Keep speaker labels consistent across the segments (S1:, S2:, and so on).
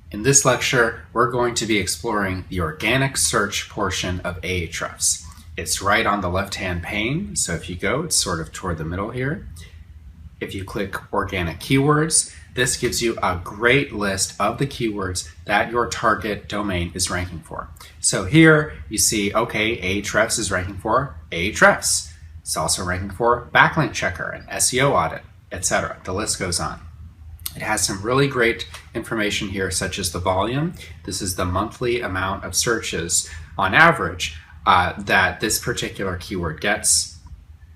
S1: In this lecture, we're going to be exploring the organic search portion of Ahrefs. It's right on the left-hand pane, so if you go, it's sort of toward the middle here. If you click Organic Keywords, this gives you a great list of the keywords that your target domain is ranking for. So here you see, okay, Ahrefs is ranking for Ahrefs. It's also ranking for Backlink Checker and SEO Audit, etc. The list goes on. It has some really great information here, such as the volume. This is the monthly amount of searches on average that this particular keyword gets.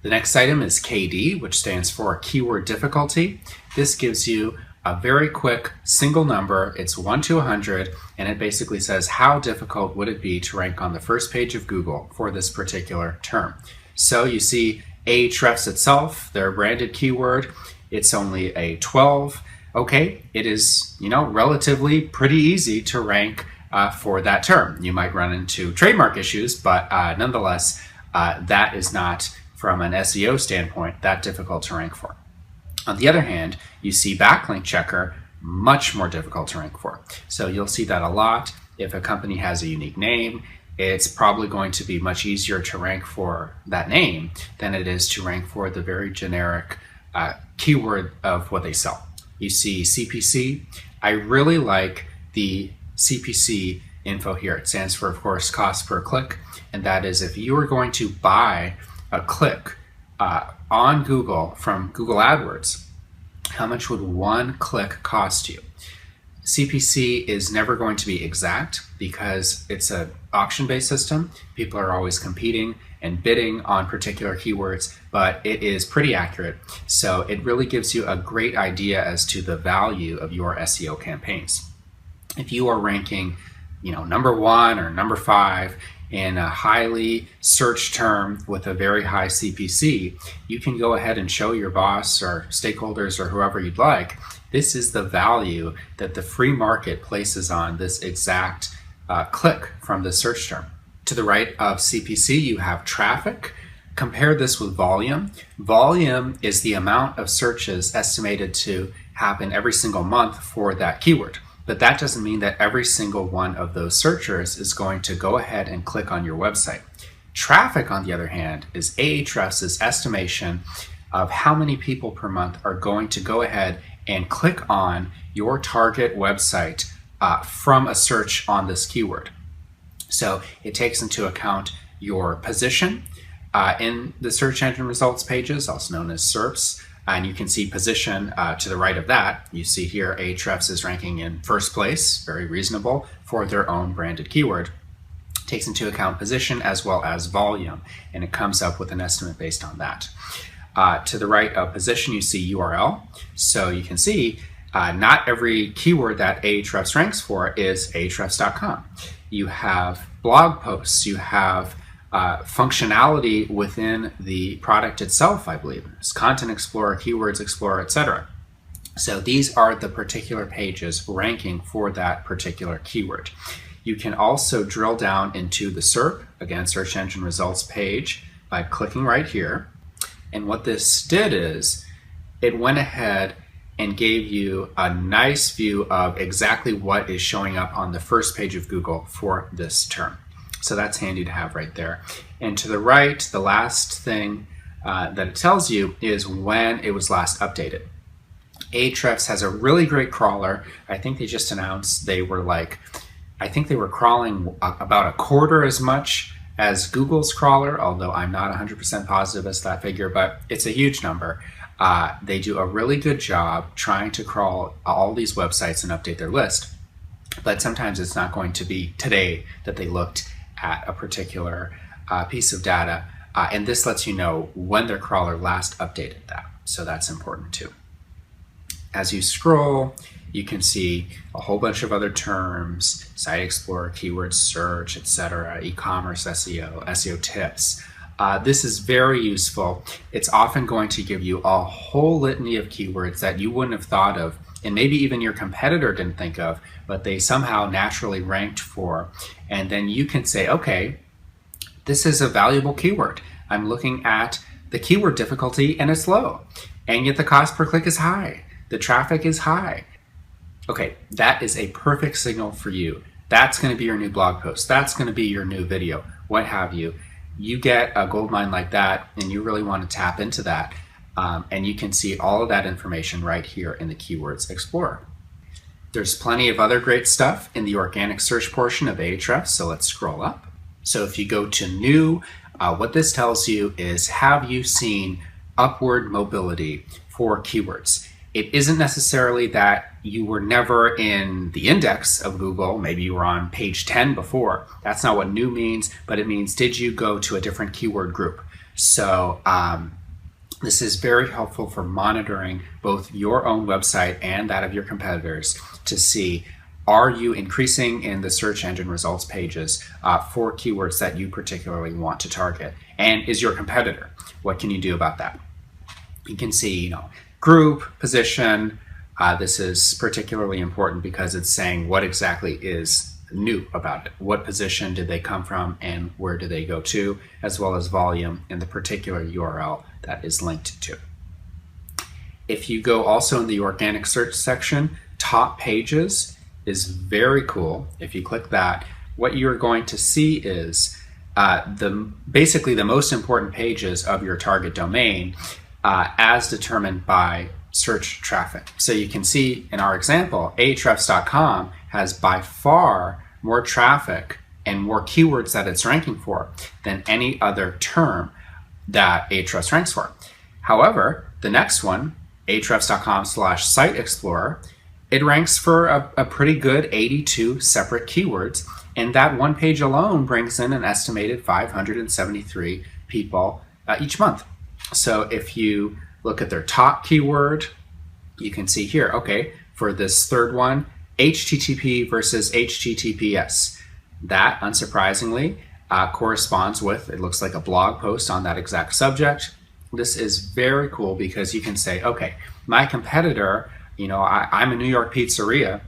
S1: The next item is KD, which stands for Keyword Difficulty. This gives you a very quick single number. It's 1 to 100, and it basically says how difficult would it be to rank on the first page of Google for this particular term. So you see Ahrefs itself, their branded keyword, it's only a 12. Okay, it is, relatively pretty easy to rank for that term. You might run into trademark issues, but nonetheless, that is not, from an SEO standpoint, that difficult to rank for. On the other hand, you see Backlink Checker, much more difficult to rank for. So you'll see that a lot. If a company has a unique name, it's probably going to be much easier to rank for that name than it is to rank for the very generic keyword of what they sell. You see CPC. I really like the CPC info here. It stands for, of course, cost per click. And that is if you are going to buy a click on Google from Google AdWords, how much would one click cost you? CPC is never going to be exact because it's an auction-based system. People are always competing and bidding on particular keywords, but it is pretty accurate. So it really gives you a great idea as to the value of your SEO campaigns. If you are ranking, number 1 or number 5 in a highly searched term with a very high CPC, you can go ahead and show your boss or stakeholders or whoever you'd like, this is the value that the free market places on this exact click from the search term. To the right of CPC, you have traffic. Compare this with volume. Volume is the amount of searches estimated to happen every single month for that keyword. But that doesn't mean that every single one of those searchers is going to go ahead and click on your website. Traffic, on the other hand, is Ahrefs' estimation of how many people per month are going to go ahead and click on your target website from a search on this keyword. So it takes into account your position in the search engine results pages, also known as SERPs. And you can see position to the right of that. You see here Ahrefs is ranking in first place, very reasonable, for their own branded keyword. It takes into account position as well as volume, and it comes up with an estimate based on that. To the right of position, you see URL. So you can see not every keyword that Ahrefs ranks for is ahrefs.com. You have blog posts, you have functionality within the product itself, I believe. There's Content Explorer, Keywords Explorer, etc. So these are the particular pages ranking for that particular keyword. You can also drill down into the SERP, again, search engine results page, by clicking right here. And what this did is it went ahead and gave you a nice view of exactly what is showing up on the first page of Google for this term. So that's handy to have right there. And to the right, the last thing that it tells you is when it was last updated. Ahrefs has a really great crawler. I think they just announced they were crawling about a quarter as much as Google's crawler, although I'm not 100% positive as that figure, but it's a huge number. They do a really good job trying to crawl all these websites and update their list. But sometimes it's not going to be today that they looked at a particular piece of data, and this lets you know when their crawler last updated that. So that's important too. As you scroll, you can see a whole bunch of other terms, Site Explorer, keyword search, etc., e-commerce SEO, SEO tips. This is very useful. It's often going to give you a whole litany of keywords that you wouldn't have thought of, and maybe even your competitor didn't think of, but they somehow naturally ranked for. And then you can say, okay, this is a valuable keyword. I'm looking at the keyword difficulty and it's low, and yet the cost per click is high. The traffic is high. Okay, that is a perfect signal for you. That's going to be your new blog post. That's going to be your new video, what have you. You get a gold mine like that and you really want to tap into that. And you can see all of that information right here in the Keywords Explorer. There's plenty of other great stuff in the organic search portion of Ahrefs, so let's scroll up. So if you go to new, what this tells you is, have you seen upward mobility for keywords? It isn't necessarily that you were never in the index of Google. Maybe you were on page 10 before. That's not what new means, but it means, did you go to a different keyword group? So this is very helpful for monitoring both your own website and that of your competitors to see, are you increasing in the search engine results pages for keywords that you particularly want to target? And is your competitor? What can you do about that? You can see, group, position. This is particularly important because it's saying what exactly is new about it. What position did they come from and where do they go to, as well as volume in the particular URL that is linked to. If you go also in the organic search section, top pages is very cool. If you click that, what you're going to see is basically the most important pages of your target domain as determined by search traffic. So you can see in our example, Ahrefs.com has by far more traffic and more keywords that it's ranking for than any other term that Ahrefs ranks for. However, the next one, Ahrefs.com/Site Explorer, it ranks for a pretty good 82 separate keywords, and that one page alone brings in an estimated 573 people each month. So if you look at their top keyword, you can see here, okay, for this third one, HTTP versus HTTPS. That, unsurprisingly, corresponds with, it looks like a blog post on that exact subject. This is very cool because you can say, okay, my competitor, I'm a New York pizzeria,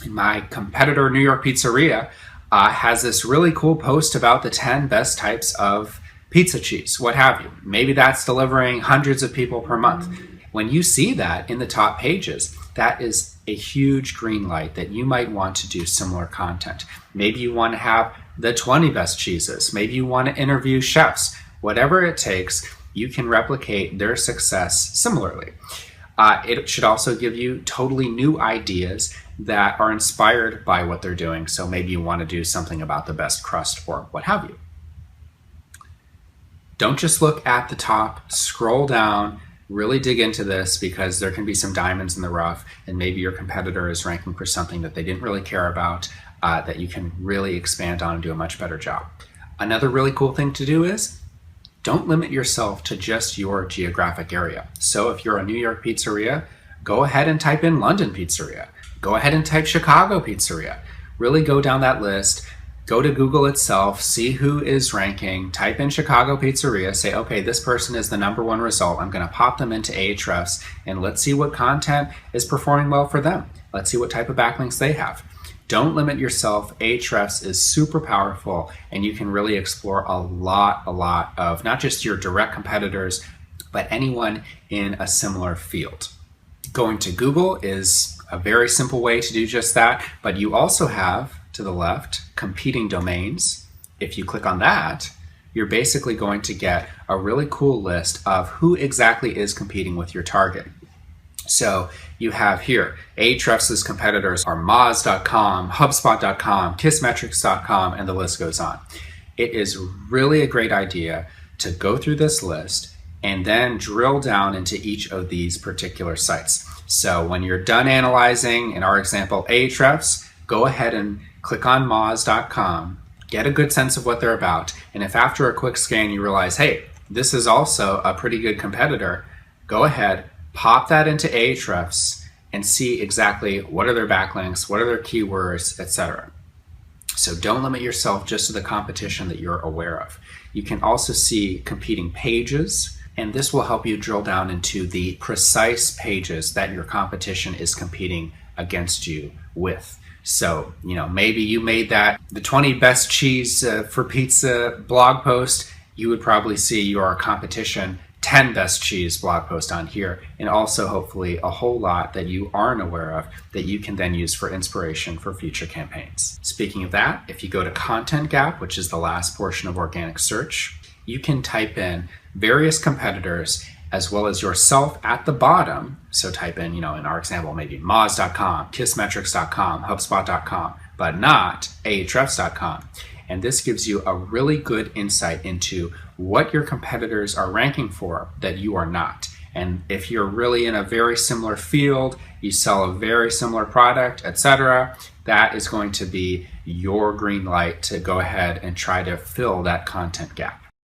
S1: and my competitor, New York Pizzeria, has this really cool post about the 10 best types of pizza cheese, what have you. Maybe that's delivering hundreds of people per month. When you see that in the top pages, that is a huge green light that you might want to do similar content. Maybe you want to have the 20 best cheeses. Maybe you want to interview chefs. Whatever it takes, you can replicate their success similarly. It should also give you totally new ideas that are inspired by what they're doing. So maybe you want to do something about the best crust or what have you. Don't just look at the top, scroll down, really dig into this because there can be some diamonds in the rough and maybe your competitor is ranking for something that they didn't really care about that you can really expand on and do a much better job. Another really cool thing to do is don't limit yourself to just your geographic area. So if you're a New York pizzeria, go ahead and type in London pizzeria. Go ahead and type Chicago pizzeria. Really go down that list. Go to Google itself, see who is ranking, type in Chicago pizzeria, say, okay, this person is the #1 result. I'm going to pop them into Ahrefs and let's see what content is performing well for them. Let's see what type of backlinks they have. Don't limit yourself. Ahrefs is super powerful and you can really explore a lot of not just your direct competitors, but anyone in a similar field. Going to Google is a very simple way to do just that, but you also have, to the left, competing domains. If you click on that, you're basically going to get a really cool list of who exactly is competing with your target. So you have here, Ahrefs' competitors are Moz.com, HubSpot.com, Kissmetrics.com, and the list goes on. It is really a great idea to go through this list and then drill down into each of these particular sites. So when you're done analyzing, in our example, Ahrefs, go ahead and click on Moz.com, get a good sense of what they're about. And if after a quick scan you realize, hey, this is also a pretty good competitor, go ahead, pop that into Ahrefs and see exactly what are their backlinks, what are their keywords, etc. So don't limit yourself just to the competition that you're aware of. You can also see competing pages, and this will help you drill down into the precise pages that your competition is competing against you with. So, maybe you made the 20 best cheese for pizza blog post. You would probably see your competition 10 best cheese blog posts on here, and also hopefully a whole lot that you aren't aware of that you can then use for inspiration for future campaigns. Speaking of that, if you go to Content Gap, which is the last portion of organic search, you can type in various competitors as well as yourself at the bottom. So type in, in our example, maybe Moz.com, Kissmetrics.com, HubSpot.com, but not Ahrefs.com. And this gives you a really good insight into what your competitors are ranking for that you are not. And if you're really in a very similar field, you sell a very similar product, etc., that is going to be your green light to go ahead and try to fill that content gap.